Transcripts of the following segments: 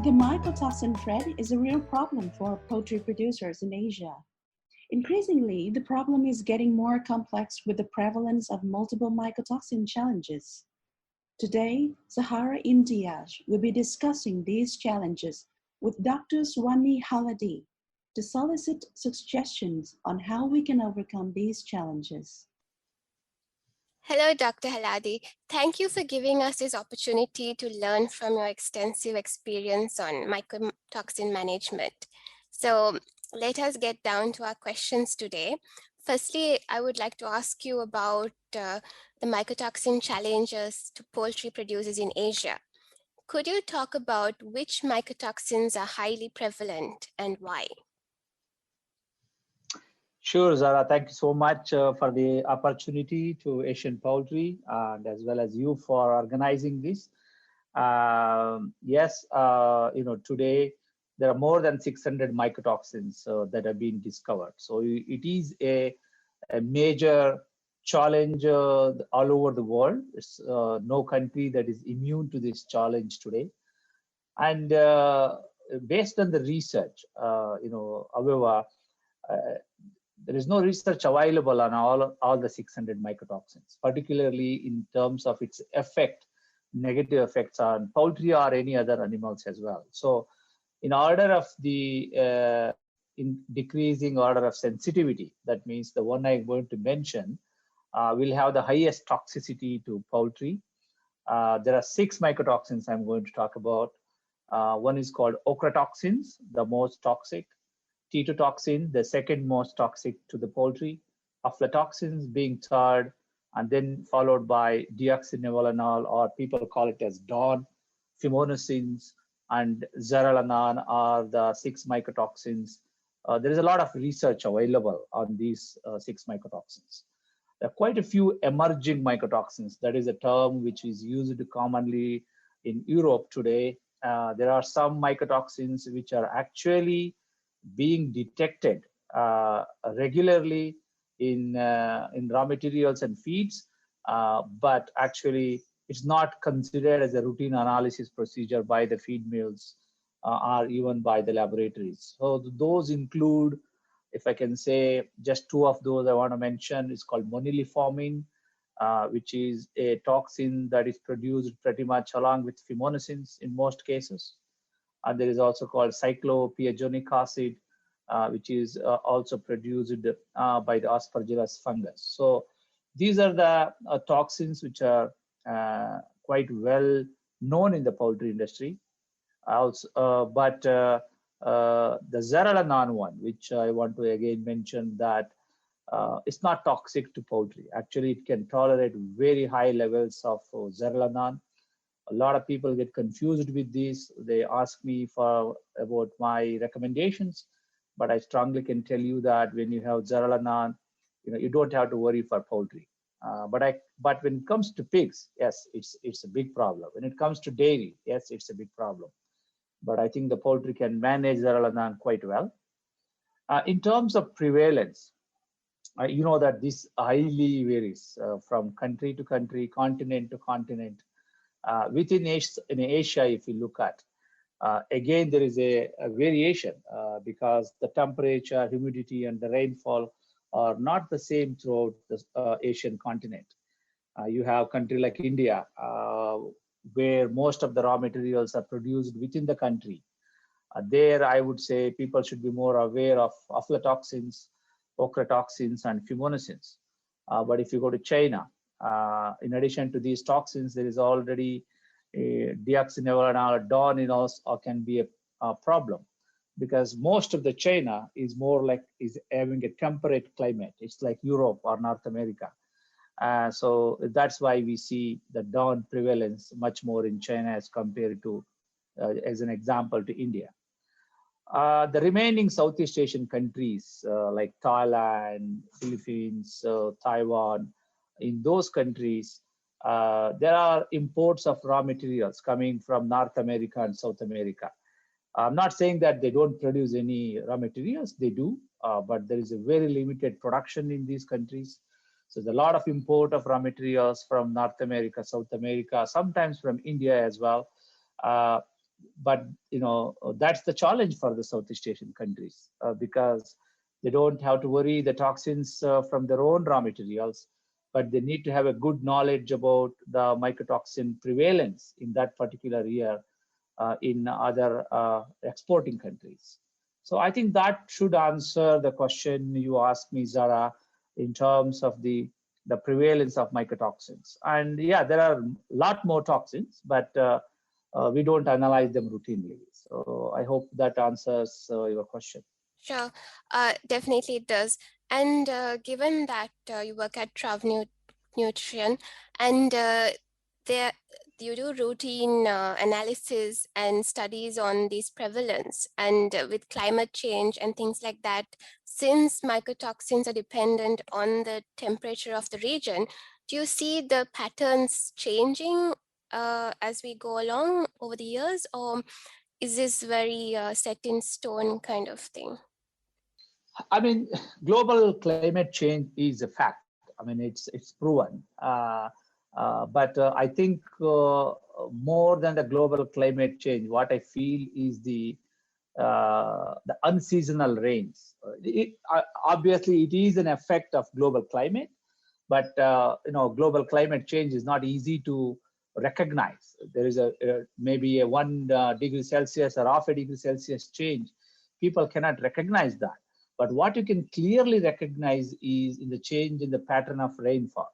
The mycotoxin threat is a real problem for poultry producers in Asia. Increasingly, the problem is getting more complex with the prevalence of multiple mycotoxin challenges. Today, Sahara Imtiaz will be discussing these challenges with Dr. Swani Haladi to solicit suggestions on how we can overcome these challenges. Hello, Dr. Haladi. Thank you for giving us this opportunity to learn from your extensive experience on mycotoxin management. So let us get down to our questions today. Firstly, I would like to ask you about the mycotoxin challenges to poultry producers in Asia. Could you talk about which mycotoxins are highly prevalent and why? Sure, Zara. Thank you so much for the opportunity to Asian Poultry and as well as you for organizing this. Yes, today there are more than 600 mycotoxins that have been discovered. So it is a major challenge all over the world. It's no country that is immune to this challenge today. And based on the research, however, there is no research available on all the 600 mycotoxins, particularly in terms of its negative effects on poultry or any other animals as well. So in order of the in decreasing order of sensitivity, that means the one I'm going to mention will have the highest toxicity to poultry. There are 6 mycotoxins I'm going to talk about. One is called ochratoxins, the most toxic. Tetrodotoxin, the second most toxic to the poultry, aflatoxins being third, and then followed by deoxynivalenol, or people call it as DON, fumonisin, and zearalenone are the 6 mycotoxins. There is a lot of research available on these 6 mycotoxins. There are quite a few emerging mycotoxins. That is a term which is used commonly in Europe today. There are some mycotoxins which are actually being detected regularly in raw materials and feeds, but actually it's not considered as a routine analysis procedure by the feed mills or even by the laboratories. So those include, if I can say just 2 of those I want to mention, is called moniliformin, which is a toxin that is produced pretty much along with fumonisins in most cases. And there is also called cyclopiagonic acid, which is also produced by the Aspergillus fungus. So these are the toxins which are quite well known in the poultry industry. But the zearalenone one, which I want to again mention, that it's not toxic to poultry. Actually, it can tolerate very high levels of zearalenone. A lot of people get confused with this. They ask me about my recommendations, but I strongly can tell you that when you have zearalenone, you don't have to worry for poultry. But when it comes to pigs, yes, it's a big problem. When it comes to dairy, yes, it's a big problem. But I think the poultry can manage zearalenone quite well. In terms of prevalence, you know that this highly varies from country to country, continent to continent. Within Asia, if you look at, again, there is a variation because the temperature, humidity, and the rainfall are not the same throughout the Asian continent. You have country like India, where most of the raw materials are produced within the country. There, I would say people should be more aware of aflatoxins, ochratoxins, and fumonisins. But if you go to China, in addition to these toxins, there is already a deoxynivalenol, DON can be a problem, because most of the China is having a temperate climate. It's like Europe or North America. So that's why we see the DON prevalence much more in China as compared to, as an example, to India. The remaining Southeast Asian countries like Thailand, Philippines, Taiwan, in those countries, there are imports of raw materials coming from North America and South America. I'm not saying that they don't produce any raw materials, they do, but there is a very limited production in these countries. So there's a lot of import of raw materials from North America, South America, sometimes from India as well. but that's the challenge for the Southeast Asian countries, because they don't have to worry the toxins from their own raw materials, but they need to have a good knowledge about the mycotoxin prevalence in that particular year in other exporting countries. So I think that should answer the question you asked me, Zara, in terms of the prevalence of mycotoxins. And yeah, there are a lot more toxins, but we don't analyze them routinely. So I hope that answers your question. Sure, definitely it does. And given that you work at Trav Nutrition, and there you do routine analysis and studies on these prevalence, and with climate change and things like that, since mycotoxins are dependent on the temperature of the region, do you see the patterns changing as we go along over the years, or is this very set in stone kind of thing? I mean, global climate change is a fact. I mean, it's proven. But I think more than the global climate change, what I feel is the unseasonal rains. Obviously, it is an effect of global climate, but global climate change is not easy to recognize. There is maybe a 1 degree Celsius or half a degree Celsius change. People cannot recognize that. But what you can clearly recognize is in the change in the pattern of rainfall,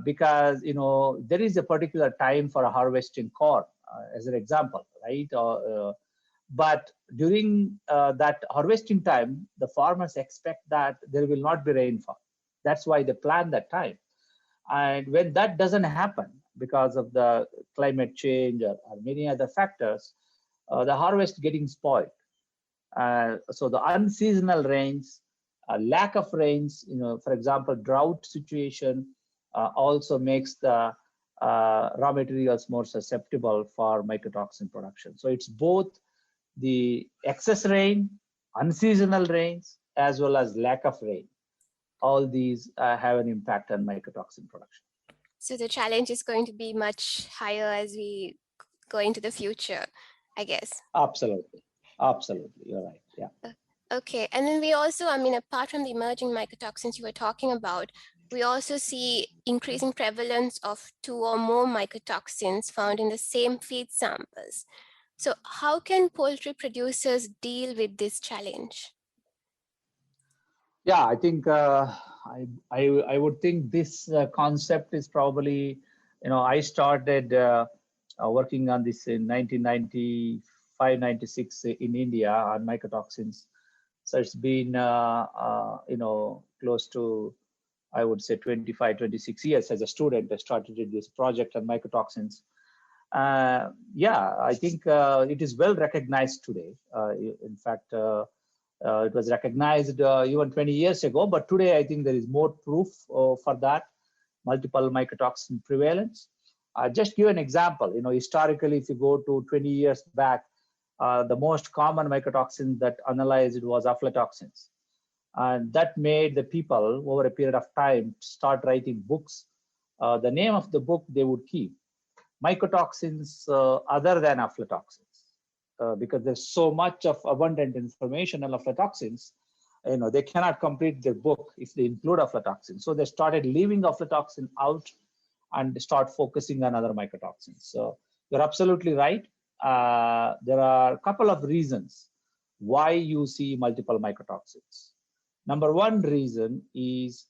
because there is a particular time for harvesting corn, as an example, right? But during that harvesting time, the farmers expect that there will not be rainfall. That's why they plan that time. And when that doesn't happen because of the climate change or many other factors, the harvest getting spoiled. So the unseasonal rains, lack of rains, for example, drought situation also makes the raw materials more susceptible for mycotoxin production. So it's both the excess rain, unseasonal rains, as well as lack of rain. All these have an impact on mycotoxin production. So the challenge is going to be much higher as we go into the future, I guess. Absolutely. Absolutely. You're right. Yeah. Okay. And then we also, I mean, apart from the emerging mycotoxins you were talking about, we also see increasing prevalence of 2 or more mycotoxins found in the same feed samples. So how can poultry producers deal with this challenge? Yeah, I think I would think this concept is probably, I started working on this in 1995, 96 in India on mycotoxins. So it's been, close to, I would say 25, 26 years as a student. I started this project on mycotoxins. Yeah, I think it is well recognized today. In fact, it was recognized even 20 years ago, but today I think there is more proof for that, multiple mycotoxin prevalence. Just give an example, historically, if you go to 20 years back, the most common mycotoxin that analyzed was aflatoxins. And that made the people over a period of time start writing books. The name of the book they would keep, mycotoxins other than aflatoxins. Because there's so much of abundant information on aflatoxins, they cannot complete their book if they include aflatoxins. So they started leaving aflatoxin out and start focusing on other mycotoxins. So you're absolutely right. There are a couple of reasons why you see multiple mycotoxins. Number one reason is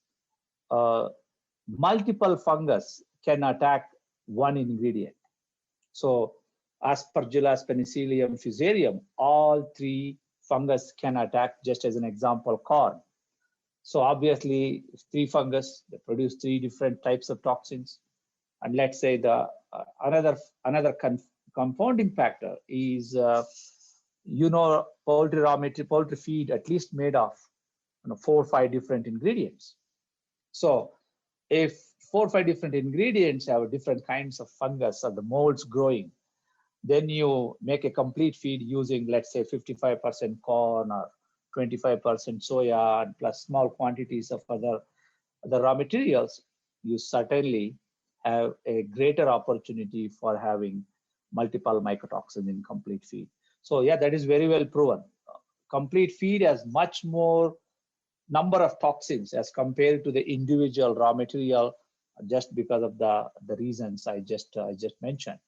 multiple fungus can attack one ingredient. So Aspergillus, Penicillium, Fusarium, all 3 fungus can attack, just as an example, corn. So obviously, 3 fungus, they produce 3 different types of toxins. And let's say the another confounding factor is, poultry raw material, poultry feed at least made of 4 or 5 different ingredients. So if 4 or 5 different ingredients have different kinds of fungus or the molds growing, then you make a complete feed using, let's say, 55% corn or 25% soya and plus small quantities of other raw materials. You certainly have a greater opportunity for having multiple mycotoxins in complete feed. So yeah, that is very well proven. Complete feed has much more number of toxins as compared to the individual raw material, just because of the reasons I just mentioned.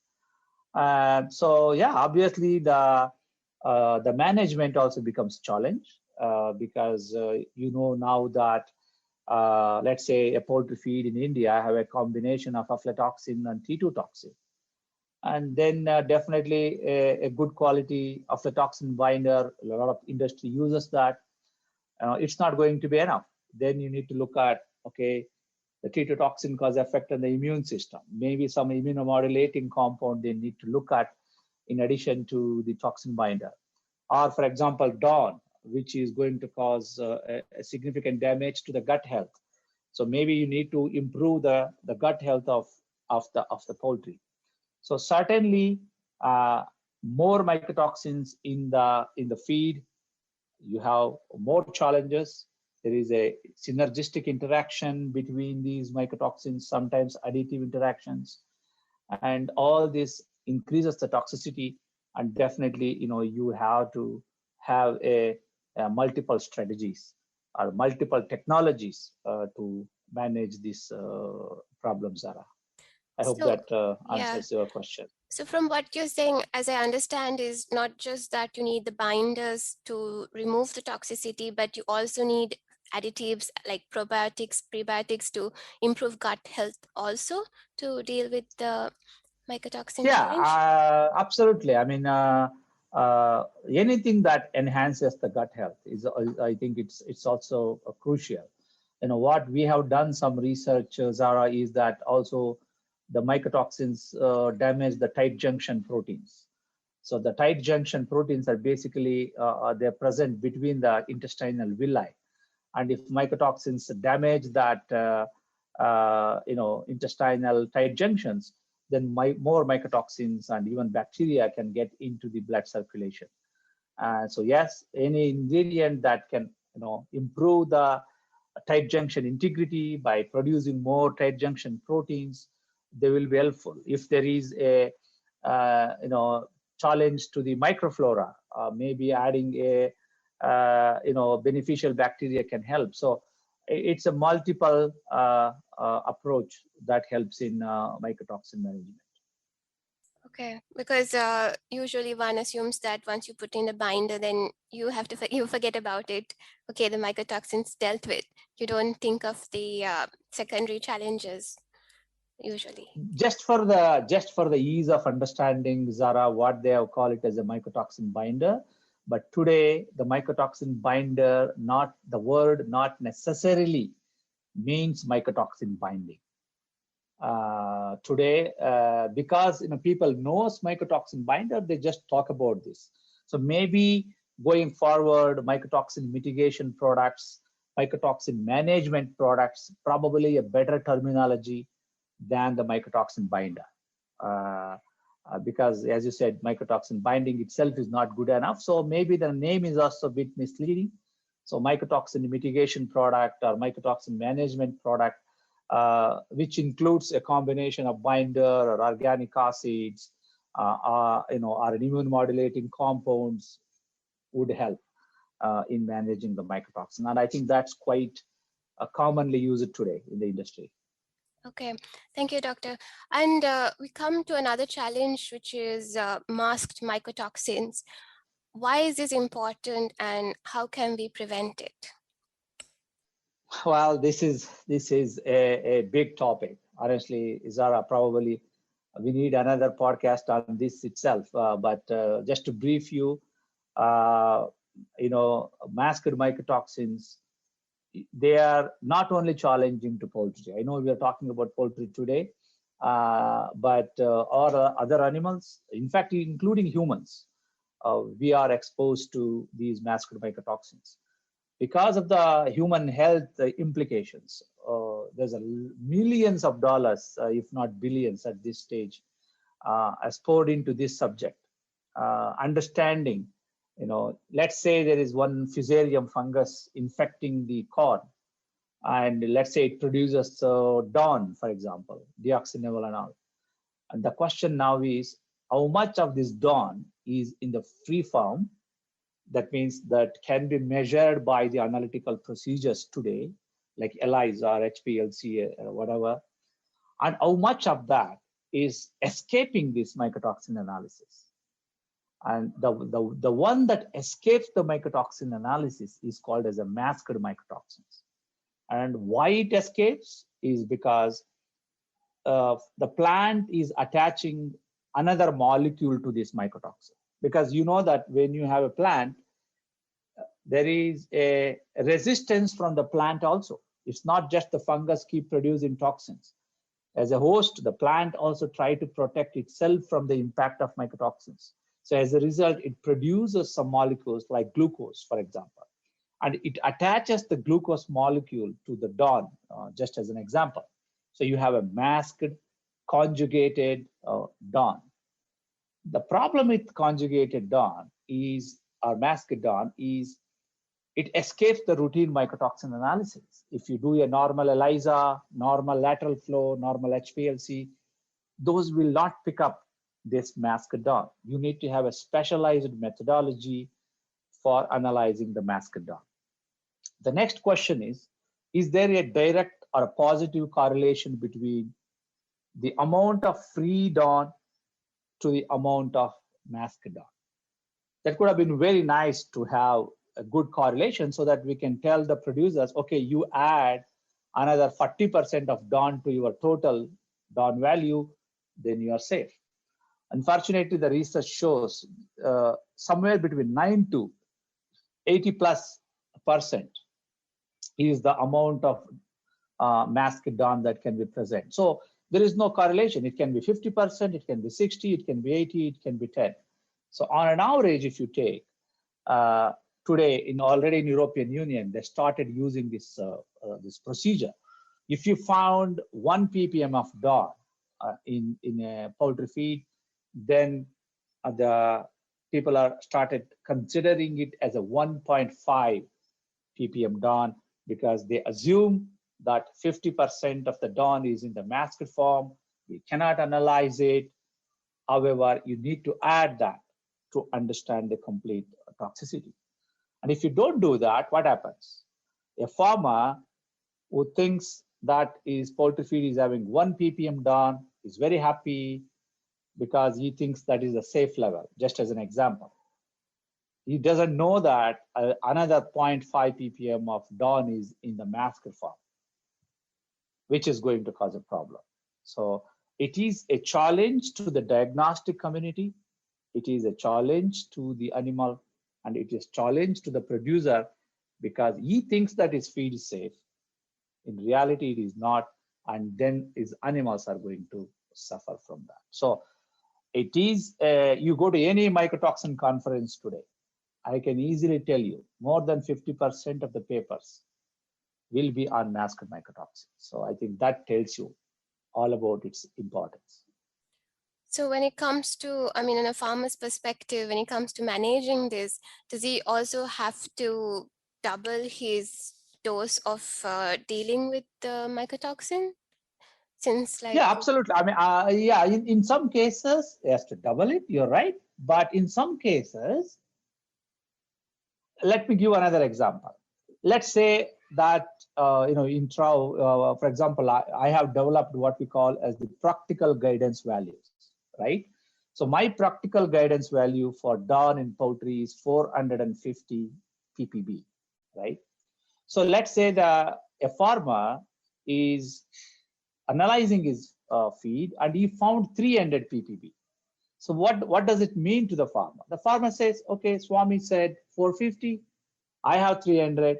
So yeah, obviously the management also becomes challenge, because you know now that let's say a poultry feed in India have a combination of aflatoxin and T2 toxin, and then definitely a good quality aflatoxin binder. A lot of industry uses that. It's not going to be enough. Then you need to look at, okay, the T2 toxin cause effect on the immune system. Maybe some immunomodulating compound they need to look at in addition to the toxin binder. Or for example, DON, which is going to cause a significant damage to the gut health. So maybe you need to improve the gut health of the poultry. So certainly more mycotoxins in the feed, you have more challenges. There is a synergistic interaction between these mycotoxins, sometimes additive interactions, and all this increases the toxicity. And definitely, you have to have a multiple strategies or multiple technologies to manage these problems, Zara. I hope that answers your question. So from what you're saying, as I understand, is not just that you need the binders to remove the toxicity, but you also need additives like probiotics, prebiotics to improve gut health also to deal with the mycotoxin challenge? Absolutely. I mean, anything that enhances the gut health is, I think it's also crucial. What we have done some research, Zara, is that also the mycotoxins damage the tight junction proteins. So the tight junction proteins are basically they're present between the intestinal villi, and if mycotoxins damage that intestinal tight junctions, then more mycotoxins and even bacteria can get into the blood circulation. So yes, any ingredient that can improve the tight junction integrity by producing more tight junction proteins, they will be helpful. If there is a challenge to the microflora, maybe adding a beneficial bacteria can help. So it's a multiple approach that helps in mycotoxin management. Okay, because usually one assumes that once you put in a binder, then you have to you forget about it. Okay, the mycotoxins dealt with. You don't think of the secondary challenges usually. Just for the ease of understanding, Zara, what they have called it as a mycotoxin binder. But today, the mycotoxin binder, the word not necessarily means mycotoxin binding. Today, because people knows mycotoxin binder, they just talk about this. So maybe going forward, mycotoxin mitigation products, mycotoxin management products, probably a better terminology than the mycotoxin binder. Because as you said, mycotoxin binding itself is not good enough. So maybe the name is also a bit misleading. So mycotoxin mitigation product or mycotoxin management product, which includes a combination of binder or organic acids, or immune modulating compounds, would help in managing the mycotoxin. And I think that's quite commonly used today in the industry. Okay, thank you, doctor. And we come to another challenge, which is masked mycotoxins. Why is this important and how can we prevent it? Well, this is a big topic. Honestly, Zara, probably we need another podcast on this itself. But just to brief you, masked mycotoxins, they are not only challenging to poultry. I know we are talking about poultry today, but or other animals, in fact, including humans, we are exposed to these masked mycotoxins. Because of the human health implications, there's millions of dollars, if not billions at this stage, as poured into this subject. Understanding, let's say there is one fusarium fungus infecting the corn, and let's say it produces DON, for example, deoxynivalenol. And the question now is, how much of this DON is in the free form. That means that can be measured by the analytical procedures today, like ELISA or HPLC or whatever, and how much of that is escaping this mycotoxin analysis. And the one that escapes the mycotoxin analysis is called as a masked mycotoxins. And why it escapes is because the plant is attaching another molecule to this mycotoxin. Because you know that when you have a plant, there is a resistance from the plant also. It's not just the fungus keep producing toxins. As a host, the plant also try to protect itself from the impact of mycotoxins. So as a result, it produces some molecules like glucose, for example, and it attaches the glucose molecule to the DON, just as an example. So you have a masked, conjugated DON. The problem with conjugated DON is, or masked DON is, it escapes the routine mycotoxin analysis. If you do a normal ELISA, normal lateral flow, normal HPLC, those will not pick up this masked DON. You need to have a specialized methodology for analyzing the masked DON. The next question is there a direct or a positive correlation between the amount of free DON to the amount of masked DON? That could have been very nice to have a good correlation so that we can tell the producers, okay, you add another 40% of DON to your total DON value, then you are safe. Unfortunately, the research shows somewhere between 9 to 80+% is the amount of masked DON that can be present. So there is no correlation. It can be 50%, it can be 60, it can be 80, it can be 10. So on an average, if you take today, already in European Union, they started using this this procedure. If you found 1 ppm of DON in a poultry feed, then the people are started considering it as a 1.5 ppm DON, because they assume that 50% of the DON is in the masked form. We cannot analyze it. However, you need to add that to understand the complete toxicity. And if you don't do that, what happens? A farmer who thinks that his poultry feed is having 1 ppm DON is very happy because he thinks that is a safe level, just as an example. He doesn't know that another 0.5 ppm of DON is in the masked form, which is going to cause a problem. So it is a challenge to the diagnostic community. It is a challenge to the animal, and it is a challenge to the producer because he thinks that his feed is safe. In reality, it is not, and then his animals are going to suffer from that. So it is, you go to any mycotoxin conference today, I can easily tell you more than 50% of the papers will be on masked mycotoxins. So I think that tells you all about its importance. So when it comes to, I mean, in a farmer's perspective, when it comes to managing this, does he also have to double his dose of dealing with the mycotoxin? Since like, yeah, absolutely. I mean, yeah, in some cases, he has to double it, you're right. But in some cases, let me give another example. Let's say that, in Trau, for example, I have developed what we call as the practical guidance values, right? So my practical guidance value for DON in poultry is 450 ppb, right? So let's say that a farmer is analyzing his feed and he found 300 ppb. So what does it mean to the farmer? The farmer says, okay, Swami said 450, I have 300,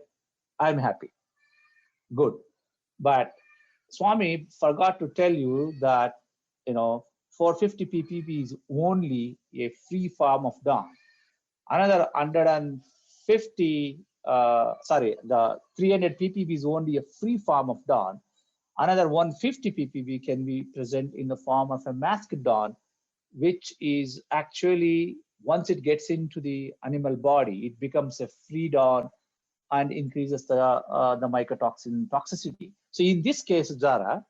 I'm happy. Good. But Swami forgot to tell you that, 450 ppb is only a free form of DON. Another 150, the 300 ppb is only a free form of DON. Another 150 ppb can be present in the form of a masked DON, which is actually, once it gets into the animal body, it becomes a free DON and increases the mycotoxin toxicity. So in this case, Zara,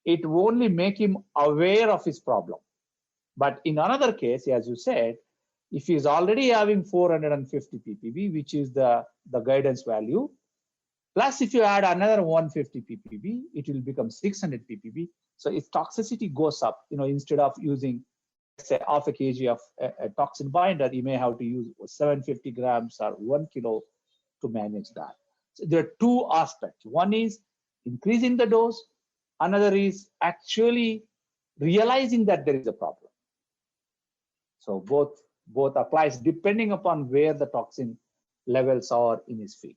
it only make him aware of his problem. But in another case, as you said, if he is already having 450 ppb, which is the guidance value, plus if you add another 150 ppb, it will become 600 ppb. So if toxicity goes up, instead of using, say, half a kg of a toxin binder, you may have to use 750 grams or 1 kilo to manage that. So there are two aspects. One is increasing the dose. Another is actually realizing that there is a problem. So both applies depending upon where the toxin levels are in his feed.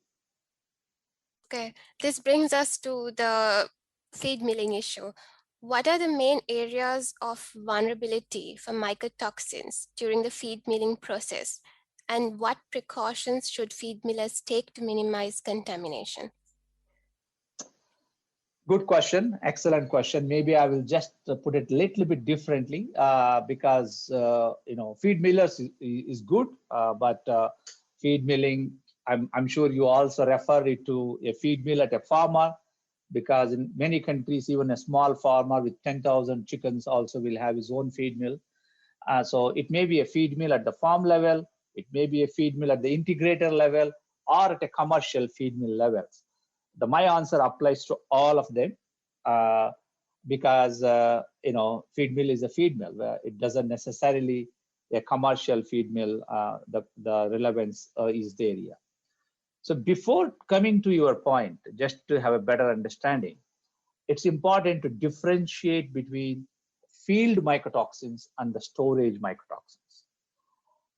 Okay, this brings us to the feed milling issue. What are the main areas of vulnerability for mycotoxins during the feed milling process? And what precautions should feed millers take to minimize contamination? Good question, excellent question. Maybe I will just put it a little bit differently because feed millers is good, but feed milling, I'm sure you also refer it to a feed mill at a farmer, because in many countries, even a small farmer with 10,000 chickens also will have his own feed mill. So it may be a feed mill at the farm level, it may be a feed mill at the integrator level, or at a commercial feed mill level. My answer applies to all of them because feed mill is a feed mill. It doesn't necessarily a commercial feed mill. The relevance is there here. So before coming to your point, just to have a better understanding, it's important to differentiate between field mycotoxins and the storage mycotoxins.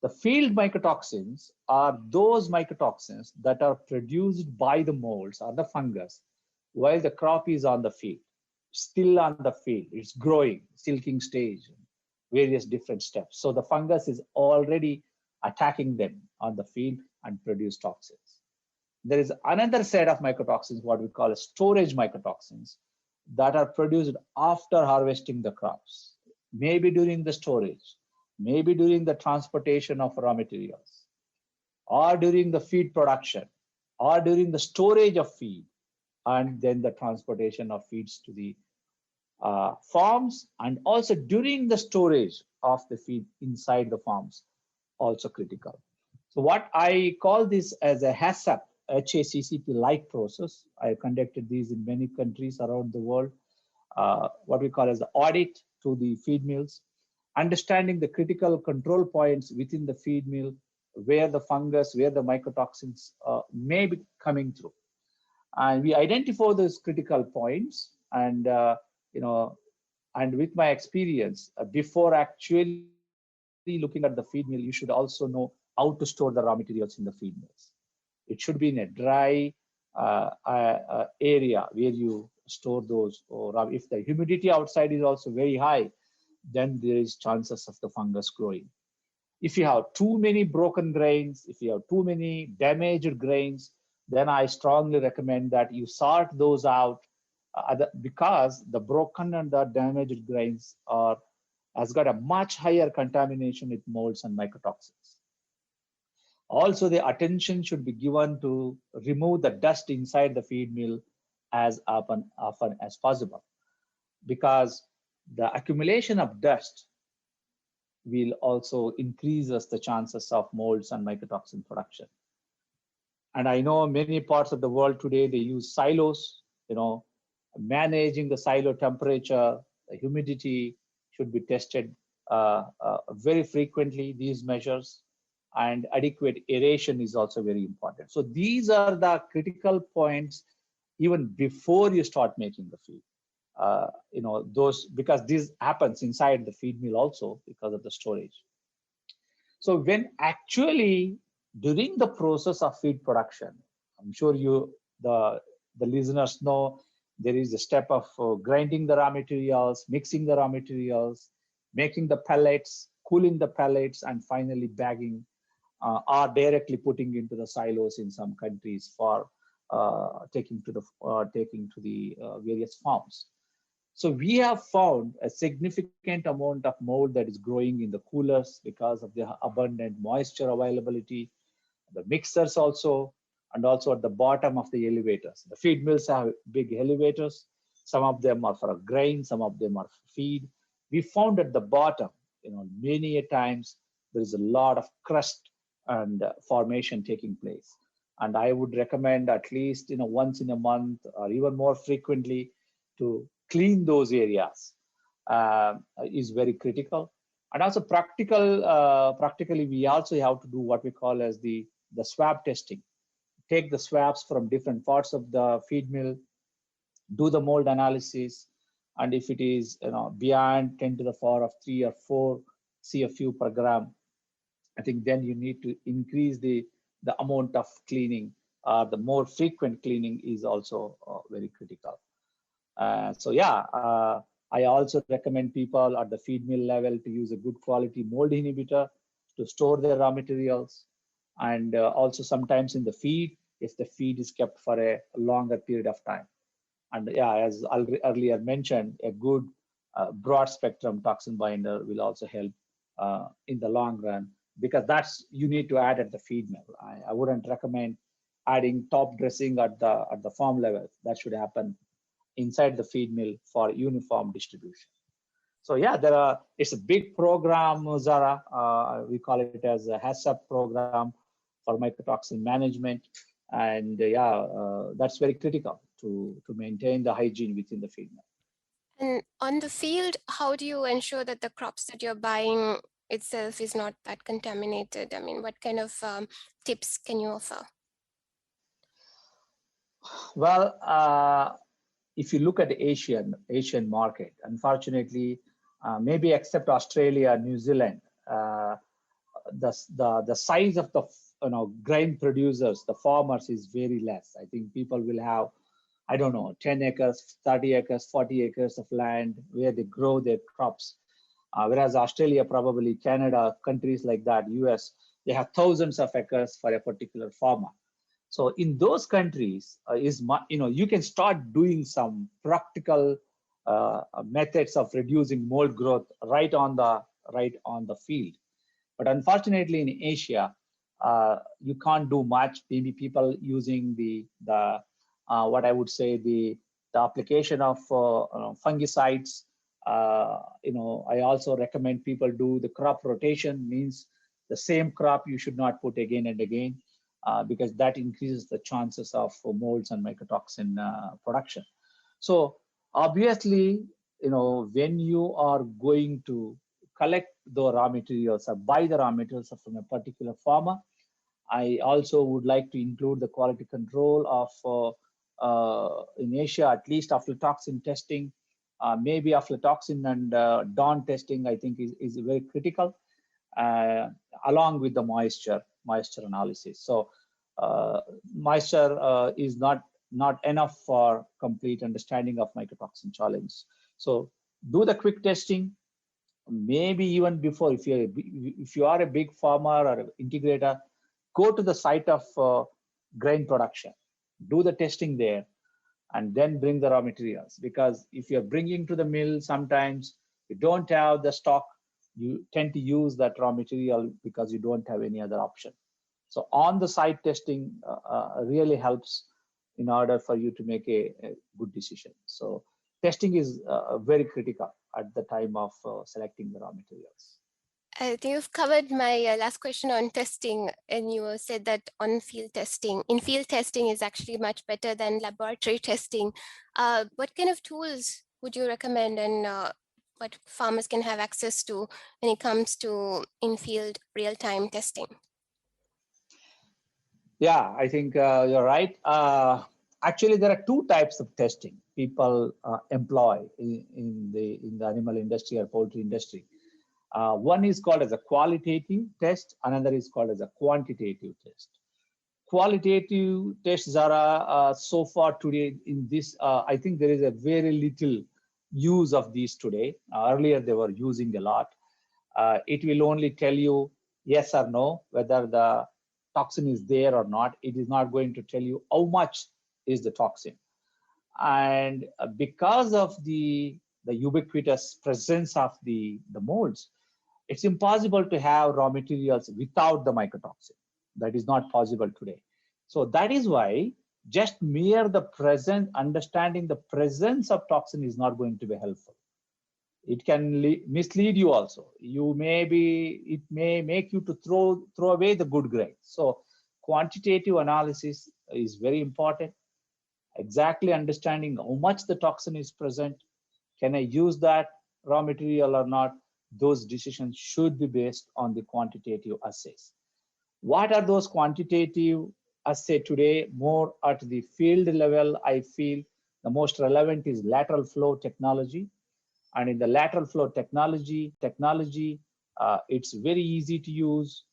The field mycotoxins are those mycotoxins that are produced by the molds or the fungus while the crop is on the field, still on the field, it's growing, silking stage, various different steps. So the fungus is already attacking them on the field and produce toxins. There is another set of mycotoxins, what we call storage mycotoxins, that are produced after harvesting the crops, maybe during the storage, maybe during the transportation of raw materials, or during the feed production, or during the storage of feed, and then the transportation of feeds to the farms, and also during the storage of the feed inside the farms, also critical. So what I call this as a HACCP, HACCP-like process. I conducted these in many countries around the world. What we call as the audit to the feed mills, understanding the critical control points within the feed mill, where the fungus, where the mycotoxins may be coming through. And we identify those critical points, and and with my experience, before actually looking at the feed mill, you should also know how to store the raw materials in the feed mills. It should be in a dry area where you store those, or if the humidity outside is also very high, then there is chances of the fungus growing. If you have too many broken grains, if you have too many damaged grains, then I strongly recommend that you sort those out because the broken and the damaged grains has got a much higher contamination with molds and mycotoxins. Also, the attention should be given to remove the dust inside the feed mill as often as possible, because the accumulation of dust will also increases the chances of molds and mycotoxin production. And I know many parts of the world today, they use silos, managing the silo temperature, the humidity should be tested very frequently, these measures, and adequate aeration is also very important. So these are the critical points even before you start making the feed. Because this happens inside the feed mill also because of the storage. So when actually during the process of feed production, I'm sure the listeners know there is a step of grinding the raw materials, mixing the raw materials, making the pellets, cooling the pellets, and finally bagging or directly putting into the silos in some countries for taking to the various farms. So we have found a significant amount of mold that is growing in the coolers because of the abundant moisture availability, the mixers also, and also at the bottom of the elevators. The feed mills have big elevators. Some of them are for grain, some of them are for feed. We found at the bottom, many a times there is a lot of crust and formation taking place. And I would recommend at least once in a month or even more frequently to clean those areas is very critical. And also practically we also have to do what we call as the swab testing. Take the swabs from different parts of the feed mill, do the mold analysis, and if it is beyond 10 to the power of 3 or 4 CFU per gram, I think then you need to increase the amount of cleaning. The more frequent cleaning is also very critical. So yeah, I also recommend people at the feed mill level to use a good quality mold inhibitor to store their raw materials, and also sometimes in the feed if the feed is kept for a longer period of time. And yeah, as earlier mentioned, a good broad spectrum toxin binder will also help in the long run, because that's you need to add at the feed mill. I wouldn't recommend adding top dressing at the farm level. That should happen inside the feed mill for uniform distribution. So yeah, it's a big program, Zara. We call it as a HACCP program for mycotoxin management. And that's very critical to maintain the hygiene within the feed mill. And on the field, how do you ensure that the crops that you're buying itself is not that contaminated? I mean, what kind of tips can you offer? Well, if you look at the Asian market, unfortunately, maybe except Australia, New Zealand, the size of the grain producers, the farmers, is very less. I think people will have, I don't know, 10 acres, 30 acres, 40 acres of land where they grow their crops. Whereas Australia, probably Canada, countries like that, US, they have thousands of acres for a particular farmer. So in those countries, you can start doing some practical methods of reducing mold growth right on the field. But unfortunately, in Asia, you can't do much. Maybe people using the what I would say the application of fungicides. I also recommend people do the crop rotation. Means the same crop you should not put again and again, because that increases the chances of molds and mycotoxin production. So obviously, when you are going to collect the raw materials or buy the raw materials from a particular farmer, I also would like to include the quality control of in Asia, at least aflatoxin testing. Maybe aflatoxin and DON testing, I think, is very critical, along with the moisture analysis. So moisture is not enough for complete understanding of mycotoxin challenge. So do the quick testing, maybe even before, if you are a big farmer or an integrator, go to the site of grain production, do the testing there, and then bring the raw materials. Because if you're bringing to the mill, sometimes you don't have the stock, you tend to use that raw material because you don't have any other option. So on the site testing really helps in order for you to make a good decision. So testing is very critical at the time of selecting the raw materials. I think you've covered my last question on testing, and you said that in-field testing is actually much better than laboratory testing. What kind of tools would you recommend, and what farmers can have access to when it comes to in-field real-time testing? Yeah, I think you're right. Actually, there are two types of testing people employ in the animal industry or poultry industry. One is called as a qualitative test, another is called as a quantitative test. Qualitative tests are so far today in this, I think there is a very little use of these today. Earlier they were using a lot. It will only tell you yes or no, whether the toxin is there or not. It is not going to tell you how much is the toxin. And because of the ubiquitous presence of the molds, it's impossible to have raw materials without the mycotoxin. That is not possible today. So that is why just mere understanding the presence of toxin is not going to be helpful. It can mislead you also. It may make you to throw away the good grades. So quantitative analysis is very important. Exactly understanding how much the toxin is present. Can I use that raw material or not? Those decisions should be based on the quantitative assays. What are those quantitative assays today? More at the field level, I feel the most relevant is lateral flow technology. And in the lateral flow technology, it's very easy to use.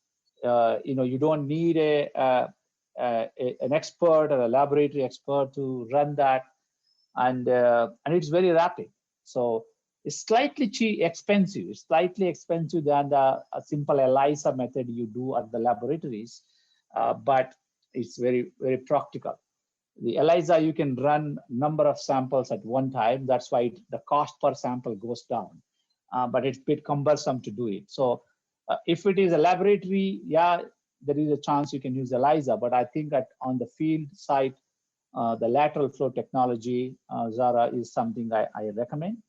You don't need an expert or a laboratory expert to run that, and it's very rapid. So it's slightly expensive. It's slightly expensive than the a simple ELISA method you do at the laboratories, but it's very practical. The ELISA, you can run number of samples at one time. That's why the cost per sample goes down, but it's a bit cumbersome to do it. So if it is a laboratory, yeah, there is a chance you can use ELISA, but I think that on the field side, the lateral flow technology, Zara, is something I recommend.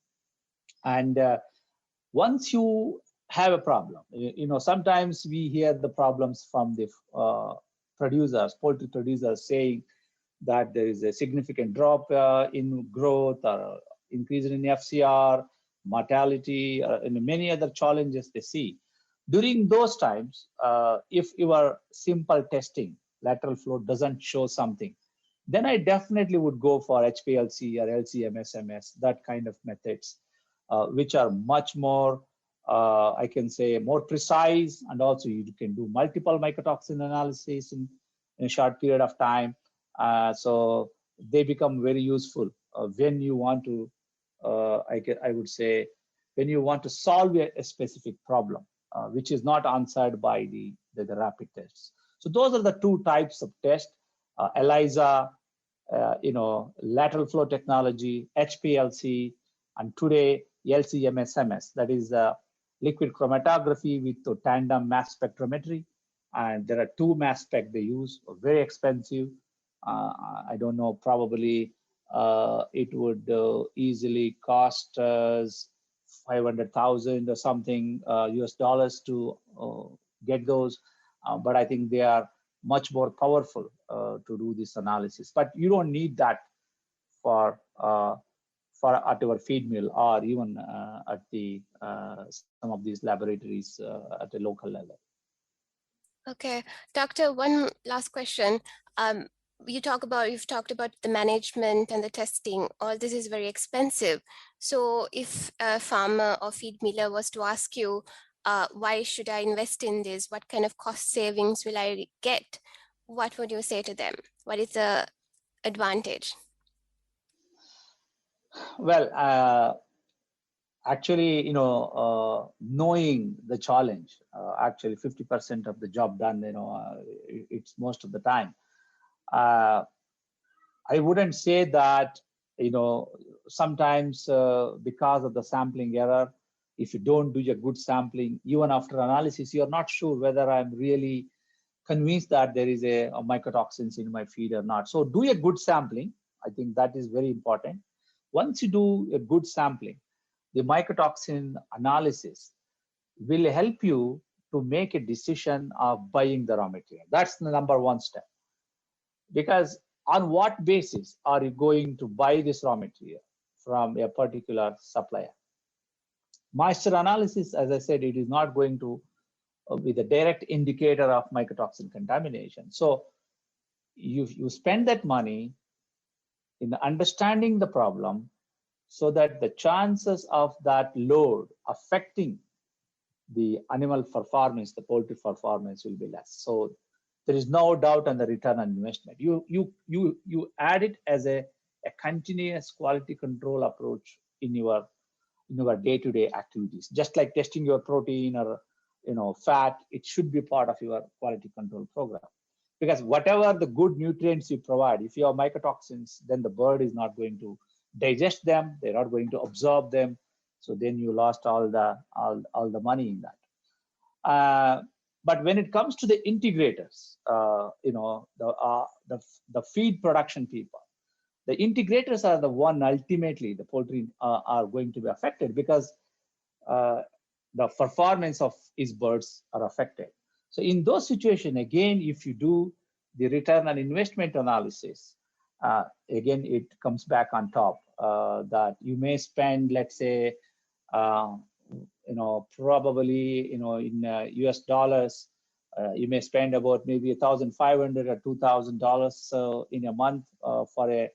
And once you have a problem, sometimes we hear the problems from the poultry producers saying that there is a significant drop in growth or increase in FCR, mortality, and many other challenges they see. During those times, if your simple testing, lateral flow doesn't show something, then I definitely would go for HPLC or LC-MS/MS, that kind of methods, which are much more, I can say, more precise, and also you can do multiple mycotoxin analysis in a short period of time. So they become very useful when you want to, I would say, when you want to solve a specific problem, which is not answered by the rapid tests. So those are the two types of tests. ELISA, lateral flow technology, HPLC, and today LC-MS/MS, that is liquid chromatography with tandem mass spectrometry. And there are two mass spec they use, very expensive. I don't know, probably it would easily cost us 500,000 or something US dollars to get those. But I think they are much more powerful to do this analysis. But you don't need that for at our feed mill or even at the some of these laboratories at a local level. Okay, Doctor, one last question. You've talked about the management and the testing. All this is very expensive. So if a farmer or feed miller was to ask you, why should I invest in this? What kind of cost savings will I get? What would you say to them? What is the advantage? Well, actually, knowing the challenge, actually 50% of the job done, it's most of the time. I wouldn't say that, sometimes because of the sampling error, if you don't do a good sampling, even after analysis, you're not sure whether I'm really convinced that there is a mycotoxins in my feed or not. So do a good sampling. I think that is very important. Once you do a good sampling, the mycotoxin analysis will help you to make a decision of buying the raw material. That's the number one step. Because on what basis are you going to buy this raw material from a particular supplier? Moisture analysis, as I said, it is not going to be the direct indicator of mycotoxin contamination. So you spend that money in understanding the problem so that the chances of that load affecting the animal performance, the poultry performance, will be less. So there is no doubt on the return on investment. You add it as a continuous quality control approach in your day-to-day activities. Just like testing your protein or fat, it should be part of your quality control program. Because whatever the good nutrients you provide, if you have mycotoxins, then the bird is not going to digest them. They're not going to absorb them. So then you lost all the money in that. But when it comes to the integrators, the feed production people, the integrators are the one ultimately the poultry are going to be affected, because the performance of his birds are affected. So in those situations, again, if you do the return on investment analysis, again, it comes back on top that you may spend, let's say, probably, in US dollars, you may spend about maybe $1,500 or $2,000 so in a month for a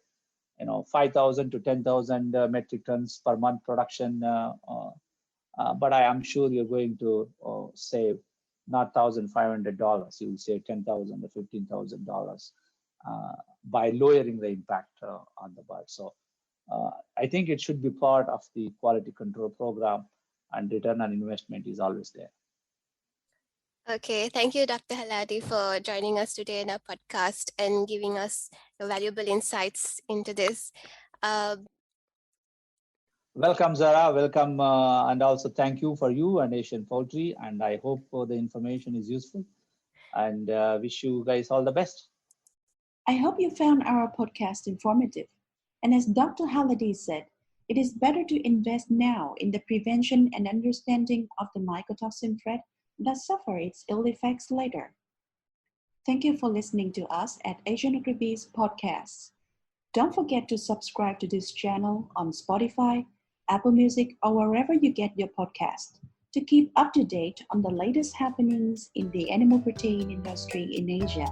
5,000 to 10,000 metric tons per month production. But I am sure you're going to save not $1,500. You'll save $10,000 or $15,000 by lowering the impact on the bird. So I think it should be part of the quality control program, and return on investment is always there. Okay, thank you, Dr. Haladi, for joining us today in our podcast and giving us valuable insights into this. Welcome, Zara. Welcome, and also thank you for you and Asian Poultry. And I hope the information is useful, and wish you guys all the best. I hope you found our podcast informative. And as Dr. Haladi said, it is better to invest now in the prevention and understanding of the mycotoxin threat than suffer its ill effects later. Thank you for listening to us at Asian Agribees Podcasts. Don't forget to subscribe to this channel on Spotify, Apple Music, or wherever you get your podcast to keep up to date on the latest happenings in the animal protein industry in Asia.